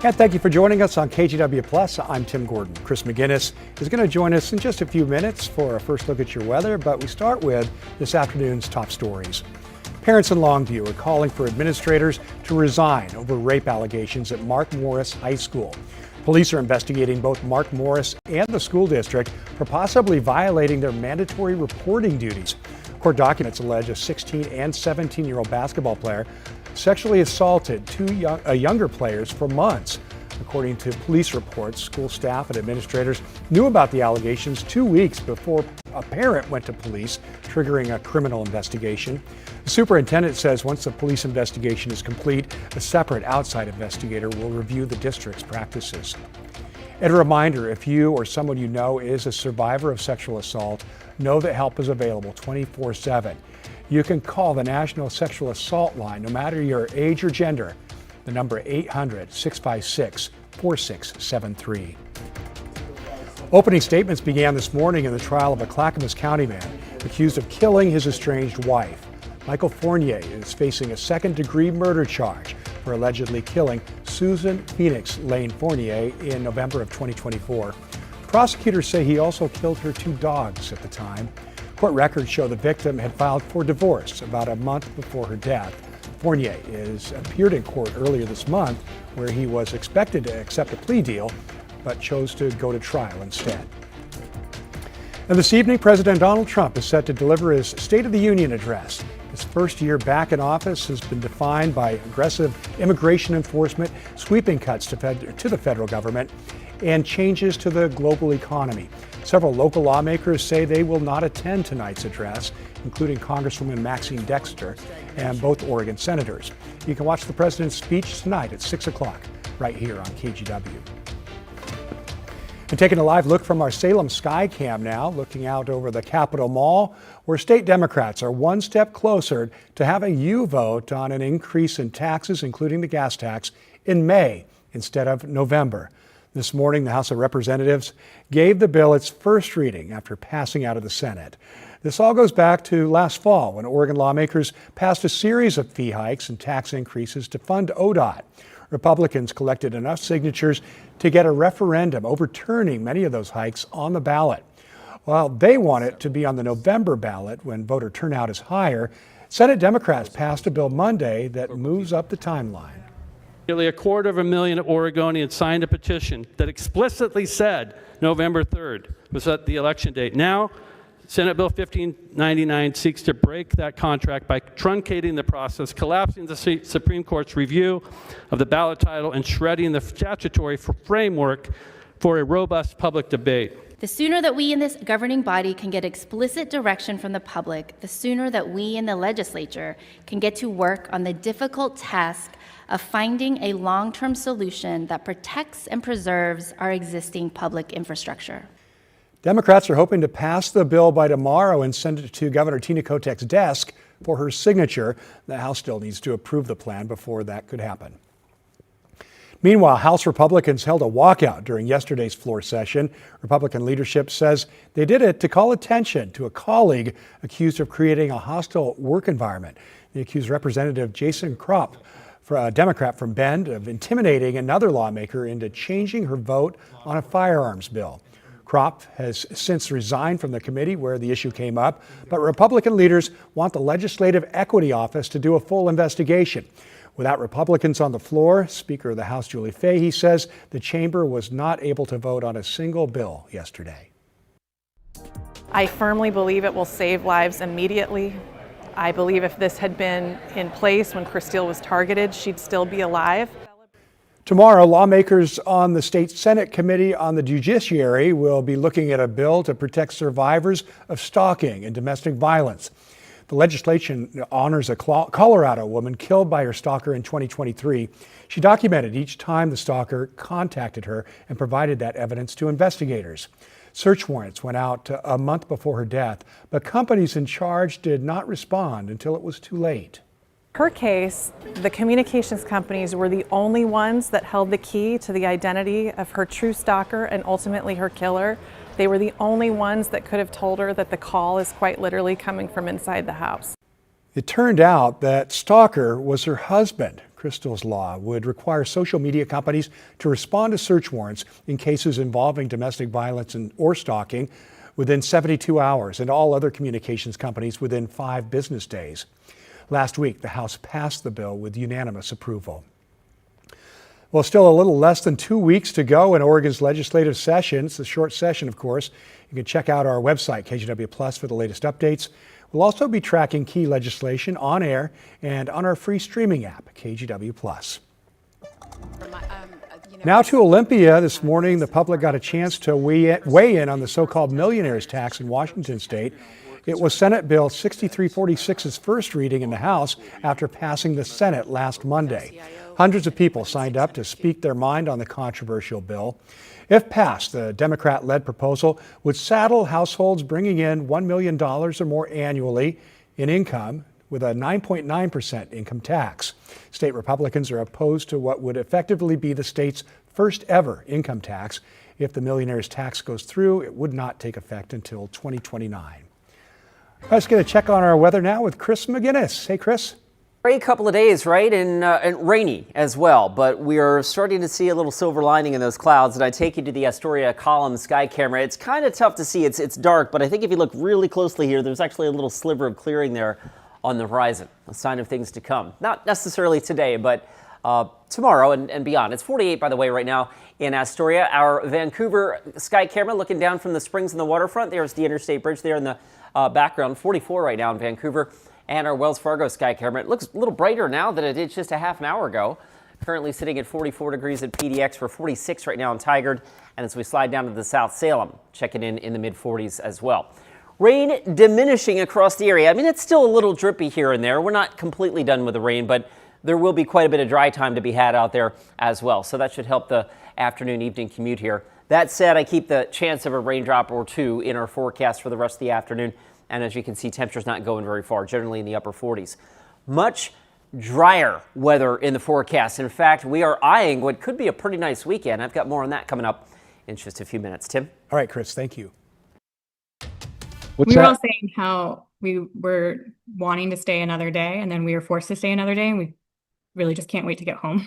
And thank you for joining us on KGW Plus. I'm Tim Gordon. Chris McGinnis is going to join us in just a few minutes for a first look at your weather, but we start with this afternoon's top stories. Parents in Longview are calling for administrators to resign over rape allegations at Mark Morris High School. Police are investigating both Mark Morris and the school district for possibly violating their mandatory reporting duties. Court documents allege a 16 and 17-year-old basketball player sexually assaulted younger players for months. According to police reports, school staff and administrators knew about the allegations 2 weeks before a parent went to police, triggering a criminal investigation. The superintendent says once the police investigation is complete, a separate outside investigator will review the district's practices. And a reminder, if you or someone you know is a survivor of sexual assault, know that help is available 24/7. You can call the National Sexual Assault Line no matter your age or gender. The number 800-656-4673. Opening statements began this morning in the trial of a Clackamas County man accused of killing his estranged wife. Michael Fournier is facing a second-degree murder charge for allegedly killing Susan Phoenix Lane Fournier in November of 2024. Prosecutors say he also killed her 2 dogs at the time. Court records show the victim had filed for divorce about a month before her death. Fournier appeared in court earlier this month, where he was expected to accept a plea deal, but chose to go to trial instead. And this evening, President Donald Trump is set to deliver his State of the Union address. His first year back in office has been defined by aggressive immigration enforcement, sweeping cuts to the federal government, and changes to the global economy. Several local lawmakers say they will not attend tonight's address, including Congresswoman Maxine Dexter and both Oregon senators. You can watch the president's speech tonight at 6 o'clock right here on KGW. And taking a live look from our Salem Skycam now, looking out over the Capitol Mall, where state Democrats are one step closer to having you vote on an increase in taxes, including the gas tax, in May instead of November. This morning, the House of Representatives gave the bill its first reading after passing out of the Senate. This all goes back to last fall when Oregon lawmakers passed a series of fee hikes and tax increases to fund ODOT. Republicans collected enough signatures to get a referendum overturning many of those hikes on the ballot. While they want it to be on the November ballot when voter turnout is higher, Senate Democrats passed a bill Monday that moves up the timeline. Nearly 250,000 Oregonians signed a petition that explicitly said November 3rd was at the election date. Now, Senate Bill 1599 seeks to break that contract by truncating the process, collapsing the Supreme Court's review of the ballot title, and shredding the statutory framework for a robust public debate. The sooner that we in this governing body can get explicit direction from the public, the sooner that we in the legislature can get to work on the difficult task of finding a long-term solution that protects and preserves our existing public infrastructure. Democrats are hoping to pass the bill by tomorrow and send it to Governor Tina Kotek's desk for her signature. The House still needs to approve the plan before that could happen. Meanwhile, House Republicans held a walkout during yesterday's floor session. Republican leadership says they did it to call attention to a colleague accused of creating a hostile work environment. The accused Representative Jason Kropp, a Democrat from Bend, of intimidating another lawmaker into changing her vote on a firearms bill. Kropp has since resigned from the committee where the issue came up, but Republican leaders want the Legislative Equity Office to do a full investigation. Without Republicans on the floor, Speaker of the House Julie Fahey says the chamber was not able to vote on a single bill yesterday. I firmly believe it will save lives immediately. I believe if this had been in place when Christine was targeted, she'd still be alive. Tomorrow, lawmakers on the State Senate Committee on the Judiciary will be looking at a bill to protect survivors of stalking and domestic violence. The legislation honors a Colorado woman killed by her stalker in 2023. She documented each time the stalker contacted her and provided that evidence to investigators. Search warrants went out a month before her death, but companies in charge did not respond until it was too late. Her case, the communications companies were the only ones that held the key to the identity of her true stalker and ultimately her killer. They were the only ones that could have told her that the call is quite literally coming from inside the house. It turned out that stalker was her husband. Crystal's law would require social media companies to respond to search warrants in cases involving domestic violence or stalking within 72 hours, and all other communications companies within 5 business days. Last week, the House passed the bill with unanimous approval. Well, still a little less than 2 weeks to go in Oregon's legislative session. It's a short session, of course. You can check out our website, KGW Plus, for the latest updates. We'll also be tracking key legislation on air and on our free streaming app, KGW Plus. Now to Olympia. This morning, the public got a chance to weigh in on the so-called millionaires tax in Washington state. It was Senate Bill 6346's first reading in the House after passing the Senate last Monday. Hundreds of people signed up to speak their mind on the controversial bill. If passed, the Democrat-led proposal would saddle households bringing in $1 million or more annually in income with a 9.9% income tax. State Republicans are opposed to what would effectively be the state's first ever income tax. If the millionaires tax goes through, it would not take effect until 2029. Let's get a check on our weather now with Chris McGinnis. Hey, Chris. A couple of days, right? And rainy as well, but we are starting to see a little silver lining in those clouds. And I take you to the Astoria column sky camera. It's kind of tough to see. It's dark, but I think if you look really closely here, there's actually a little sliver of clearing there on the horizon, a sign of things to come. Not necessarily today, but tomorrow and beyond. It's 48, by the way, right now in Astoria. Our Vancouver sky camera looking down from the springs and the waterfront. There's the Interstate Bridge there in the background. 44 right now in Vancouver. And our Wells Fargo sky camera. It looks a little brighter now than it did just a half an hour ago. Currently sitting at 44 degrees at PDX. We're 46 right now in Tigard. And as we slide down to the South Salem, checking in the mid-40s as well. Rain diminishing across the area. I mean, it's still a little drippy here and there. We're not completely done with the rain, but there will be quite a bit of dry time to be had out there as well. So that should help the afternoon, evening commute here. That said, I keep the chance of a raindrop or two in our forecast for the rest of the afternoon. And as you can see, temperatures not going very far, generally in the upper 40s. Much drier weather in the forecast. In fact, we are eyeing what could be a pretty nice weekend. I've got more on that coming up in just a few minutes. Tim? All right, Chris, thank you. We were all saying how we were wanting to stay another day, and then we were forced to stay another day, and we really just can't wait to get home.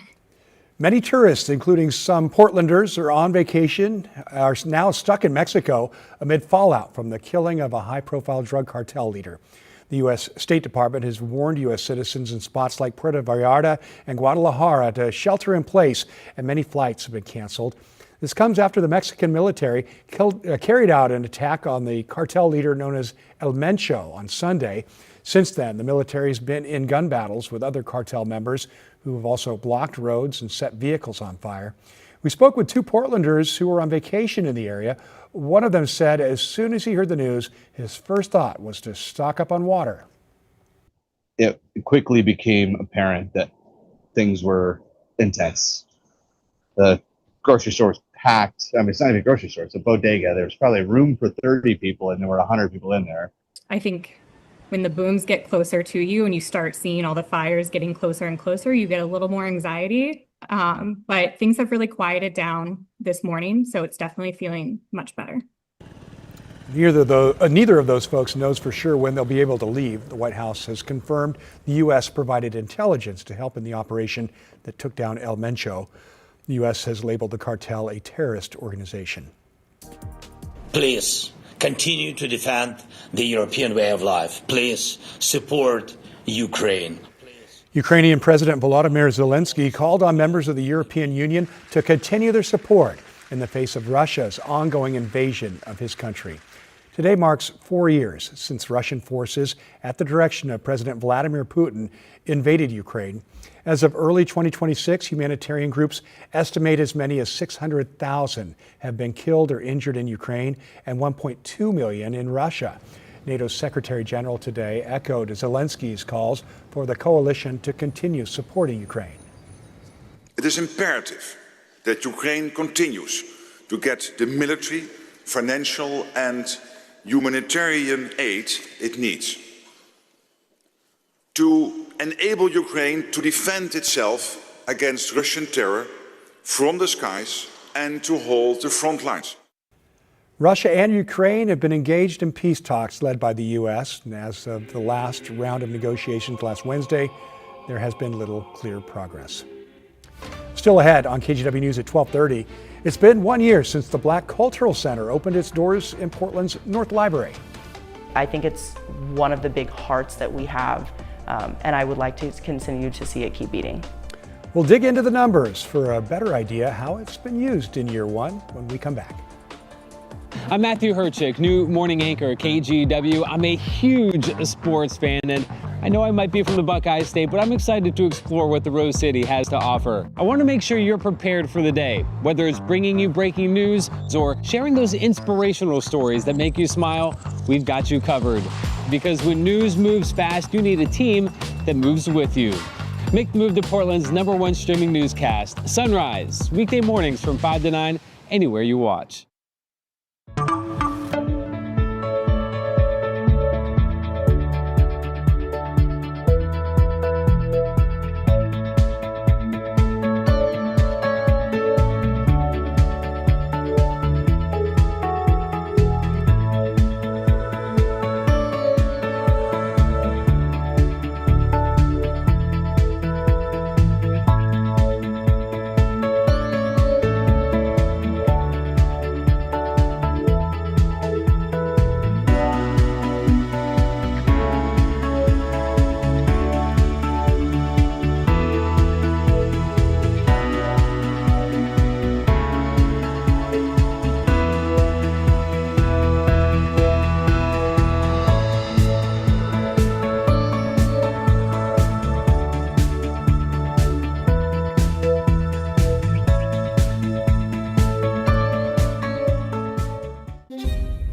Many tourists, including some Portlanders, are on vacation, are now stuck in Mexico amid fallout from the killing of a high-profile drug cartel leader. The U.S. State Department has warned U.S. citizens in spots like Puerto Vallarta and Guadalajara to shelter in place, and many flights have been canceled. This comes after the Mexican military carried out an attack on the cartel leader known as El Mencho on Sunday. Since then, the military has been in gun battles with other cartel members who have also blocked roads and set vehicles on fire. We spoke with 2 Portlanders who were on vacation in the area. One of them said as soon as he heard the news, his first thought was to stock up on water. It quickly became apparent that things were intense. The grocery store was packed. I mean, it's not even a grocery store, it's a bodega. There was probably room for 30 people and there were 100 people in there. I think when the booms get closer to you and you start seeing all the fires getting closer and closer, you get a little more anxiety. But things have really quieted down this morning, so it's definitely feeling much better. Neither of those folks knows for sure when they'll be able to leave. The White House has confirmed the U.S. provided intelligence to help in the operation that took down El Mencho. The U.S. has labeled the cartel a terrorist organization. Please continue to defend the European way of life. Please support Ukraine. Ukrainian President Volodymyr Zelensky called on members of the European Union to continue their support in the face of Russia's ongoing invasion of his country. Today marks 4 years since Russian forces, at the direction of President Vladimir Putin, invaded Ukraine. As of early 2026, humanitarian groups estimate as many as 600,000 have been killed or injured in Ukraine and 1.2 million in Russia. NATO's Secretary General today echoed Zelensky's calls for the coalition to continue supporting Ukraine. It is imperative that Ukraine continues to get the military, financial and humanitarian aid it needs to enable Ukraine to defend itself against Russian terror from the skies and to hold the front lines. Russia and Ukraine have been engaged in peace talks led by the U.S. And as of the last round of negotiations last Wednesday, there has been little clear progress. Still ahead on KGW News at 12:30, it's been 1 year since the Black Cultural Center opened its doors in Portland's North Library. I think it's one of the big hearts that we have, and I would like to continue to see it keep beating. We'll dig into the numbers for a better idea how it's been used in year one when we come back. I'm Matthew Herchick, new morning anchor at KGW. I'm a huge sports fan, and I know I might be from the Buckeye State, but I'm excited to explore what the Rose City has to offer. I want to make sure you're prepared for the day, whether it's bringing you breaking news or sharing those inspirational stories that make you smile. We've got you covered. Because when news moves fast, you need a team that moves with you. Make the move to Portland's #1 streaming newscast, Sunrise, weekday mornings from 5 to 9, anywhere you watch.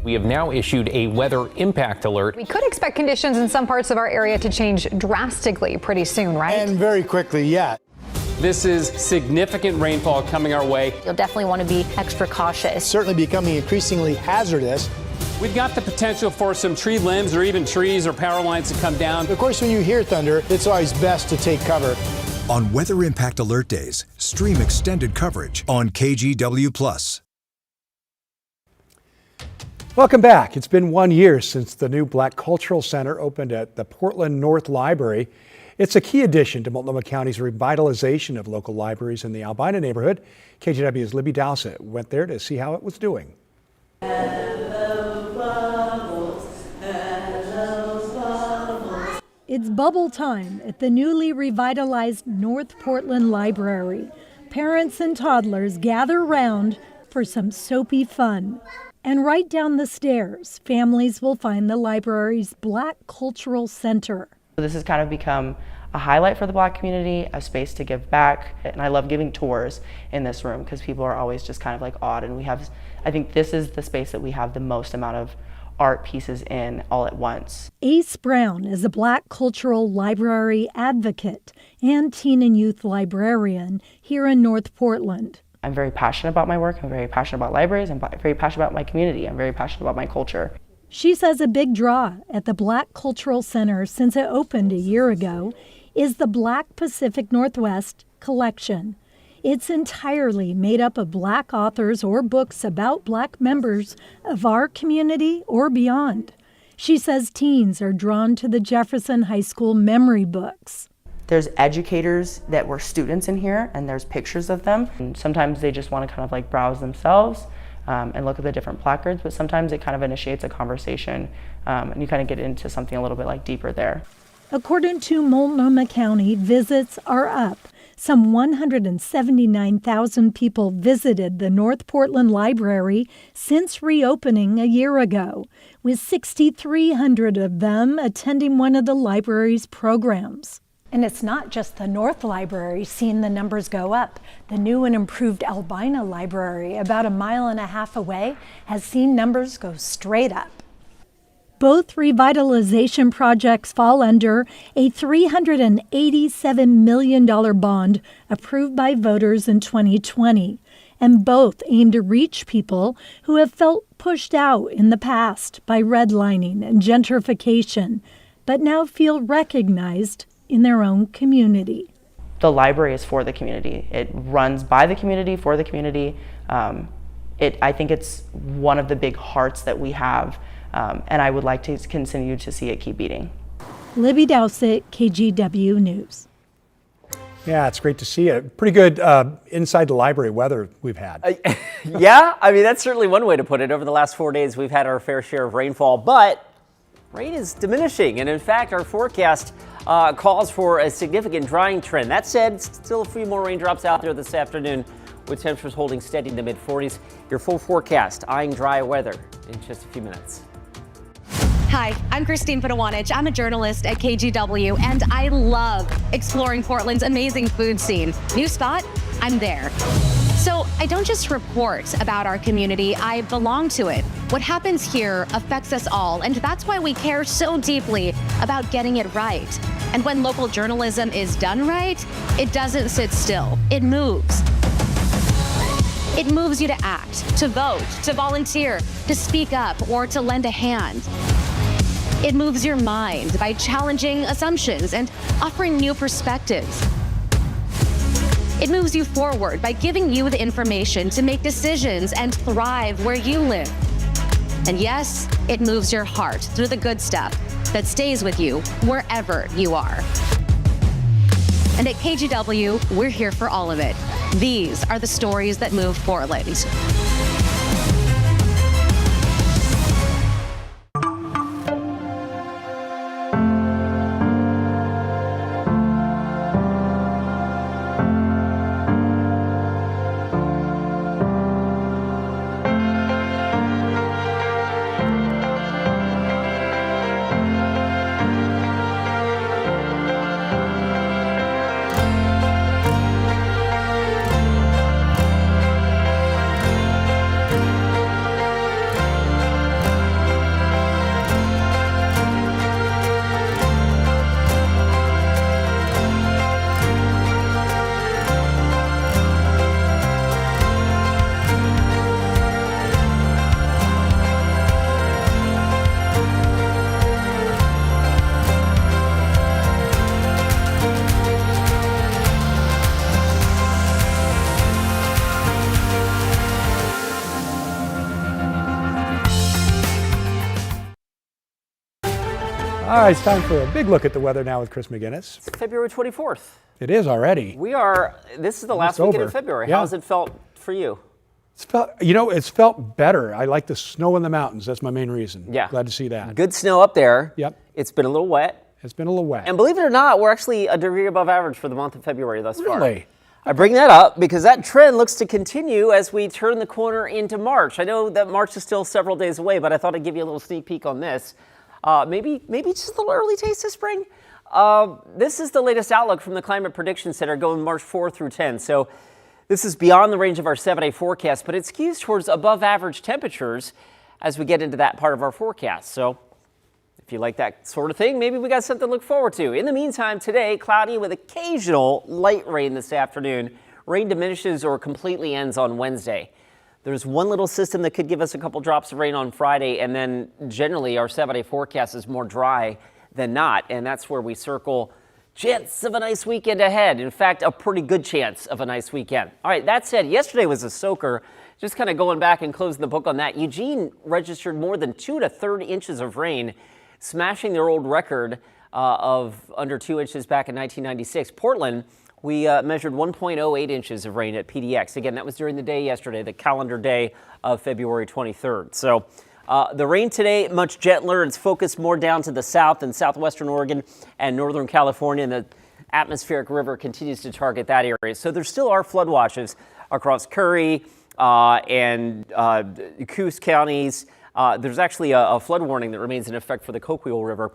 We have now issued a weather impact alert. We could expect conditions in some parts of our area to change drastically pretty soon, right? And very quickly, yeah. This is significant rainfall coming our way. You'll definitely want to be extra cautious. It's certainly becoming increasingly hazardous. We've got the potential for some tree limbs or even trees or power lines to come down. Of course, when you hear thunder, it's always best to take cover. On Weather Impact Alert Days, stream extended coverage on KGW+. Welcome back. It's been 1 year since the new Black Cultural Center opened at the Portland North Library. It's a key addition to Multnomah County's revitalization of local libraries in the Albina neighborhood. KGW's Libby Dowsett went there to see how it was doing. It's bubble time at the newly revitalized North Portland Library. Parents and toddlers gather round for some soapy fun. And right down the stairs, families will find the library's Black Cultural Center. This has kind of become a highlight for the Black community, a space to give back. And I love giving tours in this room because people are always just kind of like awed. And I think this is the space that we have the most amount of art pieces in all at once. Ace Brown is a Black cultural library advocate and teen and youth librarian here in North Portland. I'm very passionate about my work. I'm very passionate about libraries. I'm very passionate about my community. I'm very passionate about my culture. She says a big draw at the Black Cultural Center since it opened a year ago is the Black Pacific Northwest collection. It's entirely made up of Black authors or books about Black members of our community or beyond. She says teens are drawn to the Jefferson High School memory books. There's educators that were students in here, and there's pictures of them. And sometimes they just want to kind of like browse themselves and look at the different placards, but sometimes it kind of initiates a conversation and you kind of get into something a little bit like deeper there. According to Multnomah County, visits are up. Some 179,000 people visited the North Portland Library since reopening a year ago, with 6,300 of them attending one of the library's programs. And it's not just the North Library seeing the numbers go up. The new and improved Albina Library, about a mile and a half away, has seen numbers go straight up. Both revitalization projects fall under a $387 million bond approved by voters in 2020, and both aim to reach people who have felt pushed out in the past by redlining and gentrification, but now feel recognized in their own community. The library is for the community. It runs by the community, for the community. I think it's one of the big hearts that we have, and I would like to continue to see it keep beating. Libby Dowsett, KGW News. Yeah, it's great to see it. Pretty good inside the library weather we've had. Yeah, I mean, that's certainly one way to put it. Over the last 4 days, we've had our fair share of rainfall, but rain is diminishing. And in fact, our forecast calls for a significant drying trend. That said, still a few more raindrops out there this afternoon, with temperatures holding steady in the mid-40s. Your full forecast, eyeing dry weather in just a few minutes. Hi, I'm Christine Padawanich. I'm a journalist at KGW, and I love exploring Portland's amazing food scene. New spot? I'm there. So I don't just report about our community, I belong to it. What happens here affects us all, and that's why we care so deeply about getting it right. And when local journalism is done right, it doesn't sit still, it moves. It moves you to act, to vote, to volunteer, to speak up, or to lend a hand. It moves your mind by challenging assumptions and offering new perspectives. It moves you forward by giving you the information to make decisions and thrive where you live. And yes, it moves your heart through the good stuff that stays with you wherever you are. And at KGW, we're here for all of it. These are the stories that move Portland. All right, it's time for a big look at the weather now with Chris McGinnis. It's February 24th. It is already. This is the last weekend of February. Yeah. How's it felt for you? It's felt better. I like the snow in the mountains. That's my main reason. Yeah. Glad to see that. Good snow up there. Yep. It's been a little wet. It's been a little wet. And believe it or not, we're actually a degree above average for the month of February thus far. Really? I bring that up because that trend looks to continue as we turn the corner into March. I know that March is still several days away, but I thought I'd give you a little sneak peek on this. Maybe just a little early taste of spring. This is the latest outlook from the Climate Prediction Center going March 4 through 10. So this is beyond the range of our 7-day forecast, but it skews towards above average temperatures as we get into that part of our forecast. So if you like that sort of thing, maybe we got something to look forward to. In the meantime, today, cloudy with occasional light rain this afternoon. Rain diminishes or completely ends on Wednesday. There's one little system that could give us a couple drops of rain on Friday, and then generally our 7-day forecast is more dry than not, and that's where we circle chance of a nice weekend ahead. In fact, a pretty good chance of a nice weekend. All right, that said, yesterday was a soaker. Just kind of going back and closing the book on that. Eugene registered more than 2 to 3 inches of rain, smashing their old record of under 2 inches back in 1996. Portland, we measured 1.08 inches of rain at PDX. Again, that was during the day yesterday, the calendar day of February 23rd. So the rain today, much gentler. It's focused more down to the south and southwestern Oregon and northern California, and the atmospheric river continues to target that area. So there still are flood watches across Curry and Coos counties. There's actually a flood warning that remains in effect for the Coquille River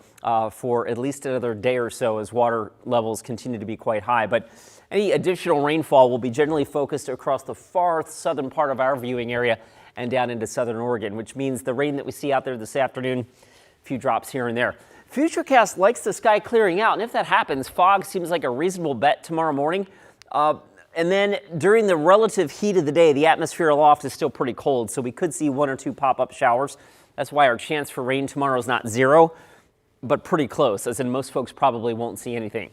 for at least another day or so as water levels continue to be quite high. But any additional rainfall will be generally focused across the far southern part of our viewing area and down into southern Oregon, which means the rain that we see out there this afternoon, a few drops here and there. Futurecast likes the sky clearing out, and if that happens, fog seems like a reasonable bet tomorrow morning. And then during the relative heat of the day, the atmosphere aloft is still pretty cold, so we could see 1 or 2 pop-up showers. That's why our chance for rain tomorrow is not 0, but pretty close, as in most folks probably won't see anything.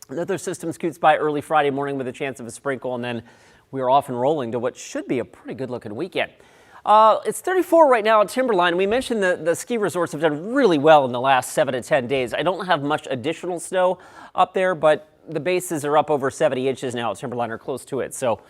Another system scoots by early Friday morning with a chance of a sprinkle, and then we are off and rolling to what should be a pretty good-looking weekend. It's 34 right now at Timberline. We mentioned the ski resorts have done really well in the last 7 to 10 days. I don't have much additional snow up there, but the bases are up over 70 inches now at Timberline, or close to it. So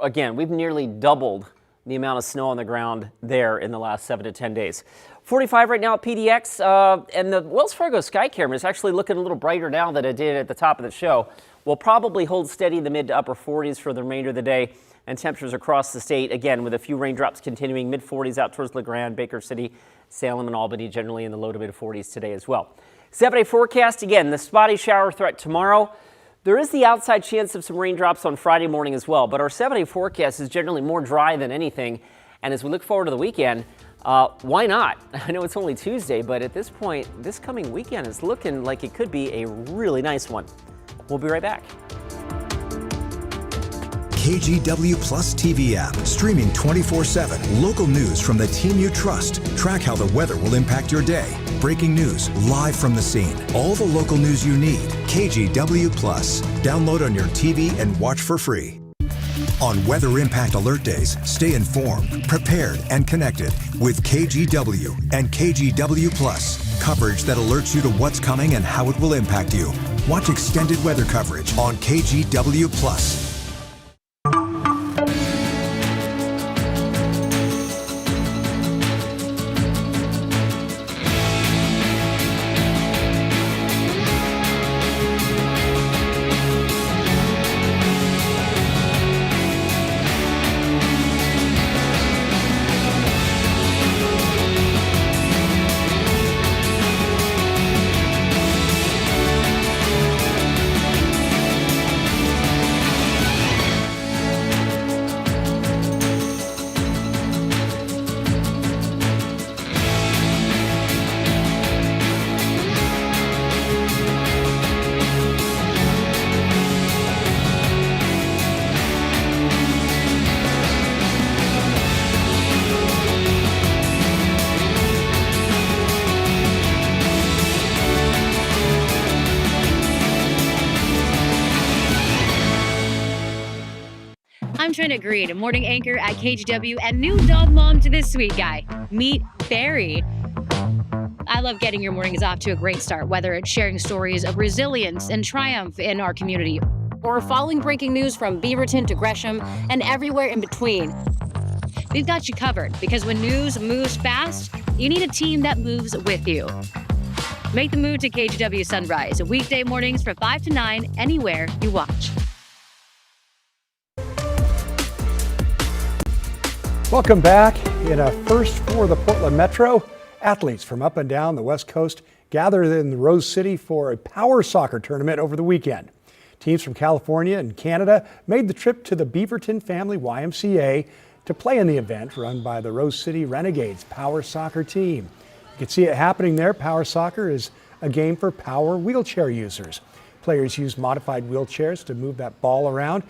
again, we've nearly doubled the amount of snow on the ground there in the last 7 to 10 days. 45 right now at PDX, and the Wells Fargo sky camera is actually looking a little brighter now than it did at the top of the show. We'll probably hold steady in the mid to upper 40s for the remainder of the day, and temperatures across the state, again, with a few raindrops continuing, mid 40s out towards LeGrand, Baker City, Salem, and Albany, generally in the low to mid 40s today as well. 7-day forecast, again, the spotty shower threat tomorrow. There is the outside chance of some raindrops on Friday morning as well, but our 7-day forecast is generally more dry than anything. And as we look forward to the weekend, why not? I know it's only Tuesday, but at this point, this coming weekend is looking like it could be a really nice one. We'll be right back. KGW Plus TV app, streaming 24/7. Local news from the team you trust. Track how the weather will impact your day. Breaking news, live from the scene. All the local news you need. KGW Plus. Download on your TV and watch for free. On Weather Impact Alert Days, stay informed, prepared, and connected with KGW and KGW Plus. Coverage that alerts you to what's coming and how it will impact you. Watch extended weather coverage on KGW Plus. I'm Trina Green, morning anchor at KGW and new dog mom to this sweet guy. Meet Barry. I love getting your mornings off to a great start, whether it's sharing stories of resilience and triumph in our community, or following breaking news from Beaverton to Gresham and everywhere in between. We've got you covered, because when news moves fast, you need a team that moves with you. Make the move to KGW Sunrise, weekday mornings from 5 to 9, anywhere you watch. Welcome back. In a first for the Portland Metro, athletes from up and down the West Coast gathered in the Rose City for a power soccer tournament over the weekend. Teams from California and Canada made the trip to the Beaverton Family YMCA to play in the event run by the Rose City Renegades power soccer team. You can see it happening there. Power soccer is a game for power wheelchair users. Players use modified wheelchairs to move that ball around.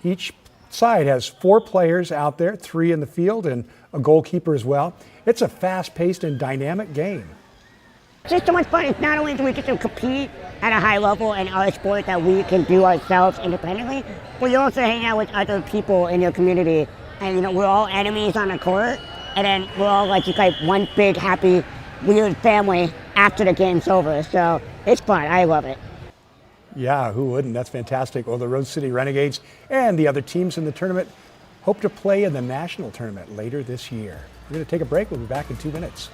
Each side has 4 players out there, 3 in the field and a goalkeeper as well. It's a fast-paced and dynamic game. It's just so much fun. It's not only do we get to compete at a high level in other sports that we can do ourselves independently, but you also hang out with other people in your community. And, you know, we're all enemies on the court, and then we're all like just like one big, happy, weird family after the game's over. So it's fun. I love it. Yeah, who wouldn't? That's fantastic. Well, the Rose City Renegades and the other teams in the tournament hope to play in the national tournament later this year. We're going to take a break. We'll be back in 2 minutes.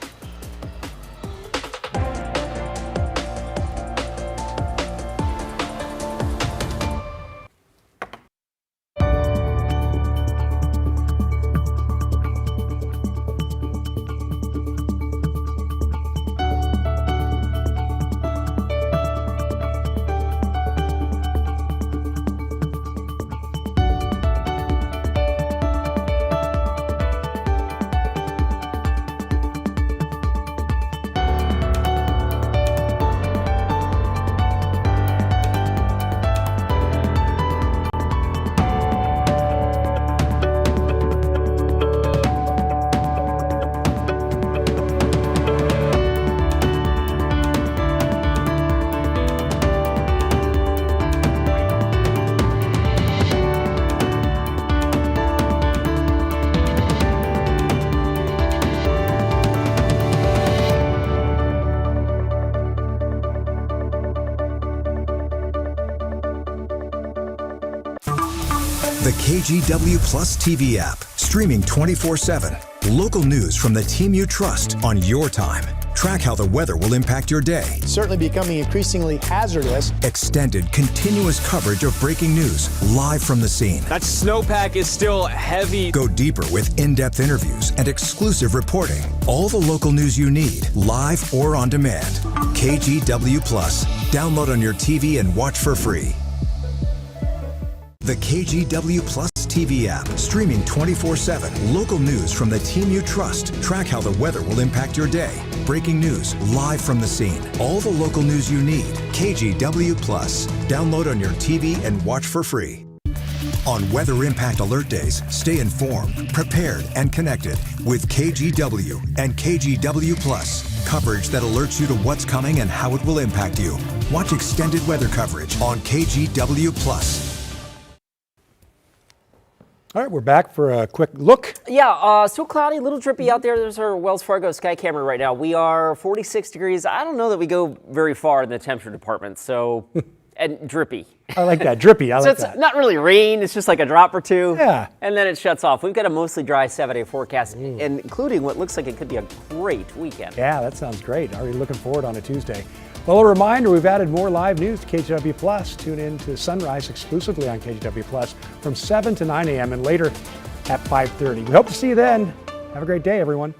The KGW Plus TV app, streaming 24/7. Local news from the team you trust on your time. Track how the weather will impact your day. It's certainly becoming increasingly hazardous. Extended, continuous coverage of breaking news live from the scene. That snowpack is still heavy. Go deeper with in-depth interviews and exclusive reporting. All the local news you need, live or on demand. KGW Plus. Download on your TV and watch for free. The KGW Plus TV app, streaming 24/7. Local news from the team you trust. Track how the weather will impact your day. Breaking news live from the scene. All the local news you need. KGW Plus. Download on your TV and watch for free. On Weather Impact Alert Days, stay informed, prepared, and connected with KGW and KGW Plus. Coverage that alerts you to what's coming and how it will impact you. Watch extended weather coverage on KGW Plus. All right, we're back for a quick look. Yeah, still cloudy, a little drippy out there. There's our Wells Fargo sky camera right now. We are 46 degrees. I don't know that we go very far in the temperature department, so, and drippy. I like that, drippy, I so like it's that. not really rain, it's just like a drop or two. Yeah. And then it shuts off. We've got a mostly dry 7-day forecast, and including what looks like it could be a great weekend. Yeah, that sounds great. Already looking forward on a Tuesday. Well, a reminder, we've added more live news to KGW Plus. Tune in to Sunrise exclusively on KGW Plus from 7 to 9 a.m. and later at 5:30. We hope to see you then. Have a great day, everyone.